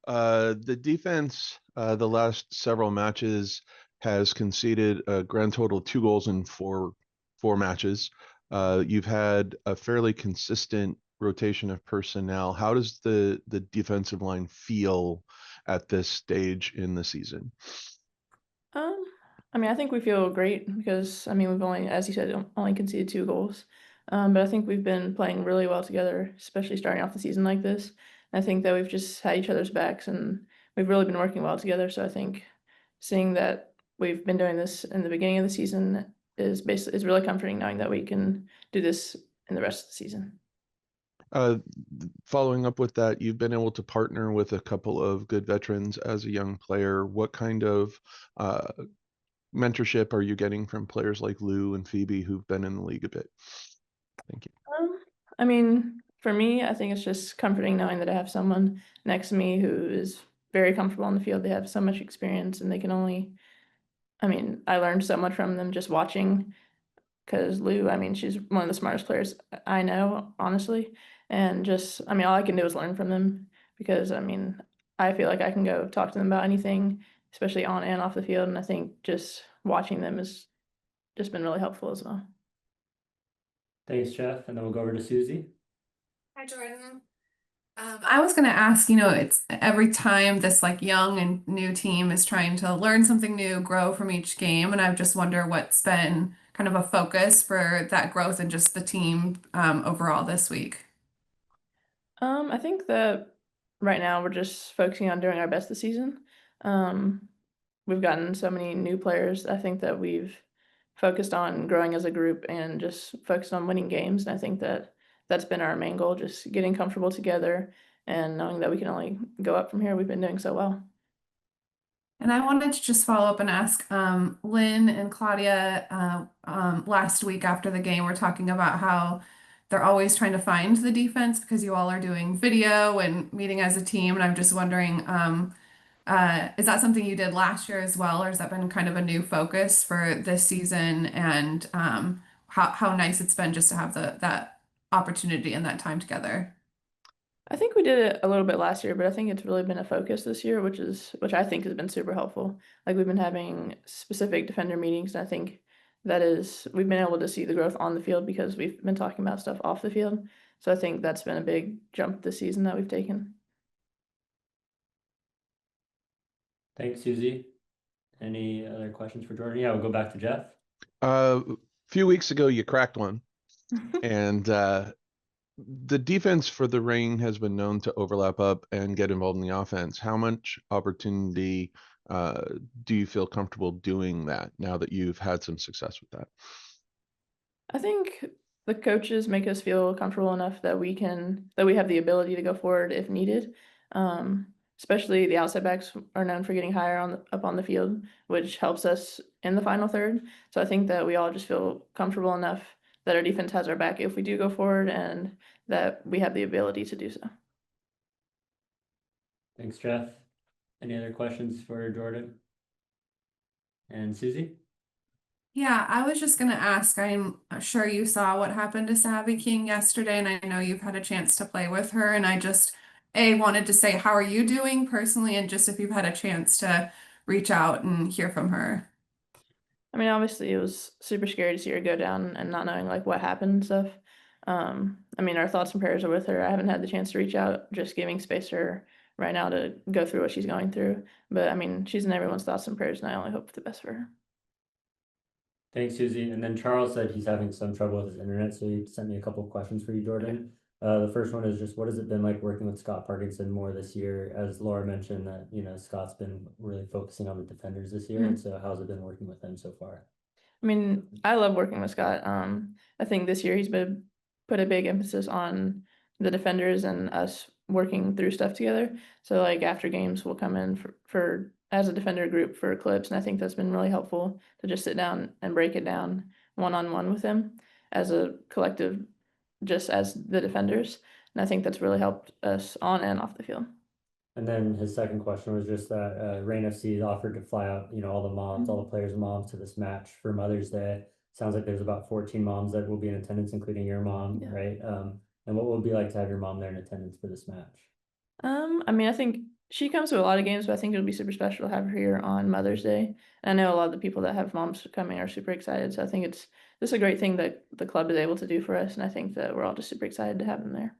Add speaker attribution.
Speaker 1: The defense, the last several matches has conceded a grand total of 2 goals in four matches. You've had a fairly consistent rotation of personnel. How does the defensive line feel at this stage in the season?
Speaker 2: Um, I mean, I think we feel great because I mean we've only, as you said, only conceded 2 goals. But I think we've been playing really well together, especially starting off the season like this. And I think that we've just had each other's backs and we've really been working well together. So I think seeing that we've been doing this in the beginning of the season is really comforting, knowing that we can do this in the rest of the season.
Speaker 1: Uh, Following up with that, you've been able to partner with a couple of good veterans as a young player. What kind of uh, mentorship are you getting from players like Lou and Phoebe who've been in the league a bit? Thank you.
Speaker 2: Um, I mean, for me, I think it's just comforting knowing that I have someone next to me who is very comfortable on the field. They have so much experience and they can only, I mean, I learned so much from them just watching because Lou, I mean, she's one of the smartest players I know, honestly. And just, I mean, all I can do is learn from them because, I mean, I feel like I can go talk to them about anything, especially on and off the field. And I think just watching them has just been really helpful as well.
Speaker 3: Thanks, Jeff. And then we'll go over to Susie.
Speaker 4: Hi, Jordan. I was going to ask, it's every time this like young and new team is trying to learn something new, grow from each game, and I just wonder what's been kind of a focus for that growth and just the team overall this week.
Speaker 2: I think that right now we're just focusing on doing our best this season. Um, we've gotten so many new players. I think that we've focused on growing as a group and just focused on winning games. And I think that that's been our main goal, just getting comfortable together and knowing that we can only go up from here. We've been doing so well.
Speaker 4: And I wanted to just follow up and ask Lynn and Claudia last week after the game, we're talking about how they're always trying to find the defense because you all are doing video and meeting as a team. And I'm just wondering, is that something you did last year as well, or has that been kind of a new focus for this season? And how nice it's been just to have that opportunity and that time together.
Speaker 2: I think we did it a little bit last year, but I think it's really been a focus this year, which I think has been super helpful. Like we've been having specific defender meetings, and I think that is we've been able to see the growth on the field because we've been talking about stuff off the field. So I think that's been a big jump this season that we've taken.
Speaker 3: Thanks, Susie. Any other questions for Jordan? Yeah, we'll go back to Jeff.
Speaker 1: A few weeks ago, you cracked one, and the defense for the Ring has been known to overlap up and get involved in the offense. How much opportunity uh, do you feel comfortable doing that now that you've had some success with that?
Speaker 2: I think the coaches make us feel comfortable enough that we have the ability to go forward if needed. Especially the outside backs are known for getting higher up on the field, which helps us in the final third. So I think that we all just feel comfortable enough that our defense has our back if we do go forward and that we have the ability to do so.
Speaker 3: Thanks, Jeff. Any other questions for Jordan and Susie?
Speaker 4: Yeah, I was just going to ask. I'm sure you saw what happened to Savvy King yesterday, and I know you've had a chance to play with her. And I just, wanted to say, how are you doing personally? And just if you've had a chance to reach out and hear from her.
Speaker 2: I mean, obviously it was super scary to see her go down and not knowing like what happened and stuff. I mean, our thoughts and prayers are with her. I haven't had the chance to reach out, just giving space to her right now to go through what she's going through. But I mean, she's in everyone's thoughts and prayers, and I only hope for the best for her.
Speaker 3: Thanks, Susie. And then Charles said he's having some trouble with his internet, so he sent me a couple of questions for you, Jordan. The first one is just what has it been like working with Scott Parkinson more this year? As Laura mentioned that, Scott's been really focusing on the defenders this year. And so how's it been working with him so far?
Speaker 2: I mean, I love working with Scott. I think this year he's been put a big emphasis on the defenders and us working through stuff together. So like after games, we'll come in for as a defender group for clips, and I think that's been really helpful to just sit down and break it down one-on-one with him as a collective, just as the defenders. And I think that's really helped us on and off the field.
Speaker 3: And then his second question was just that Rain FC offered to fly out, all the moms, all the players' moms to this match for Mother's Day. Sounds like there's about 14 moms that will be in attendance, including your mom,
Speaker 2: Yeah.
Speaker 3: right? And what will it be like to have your mom there in attendance for this match?
Speaker 2: I mean, I think She comes to a lot of games, but I think it'll be super special to have her here on Mother's Day. And I know a lot of the people that have moms coming are super excited. So I think this is a great thing that the club is able to do for us. And I think that we're all just super excited to have them there.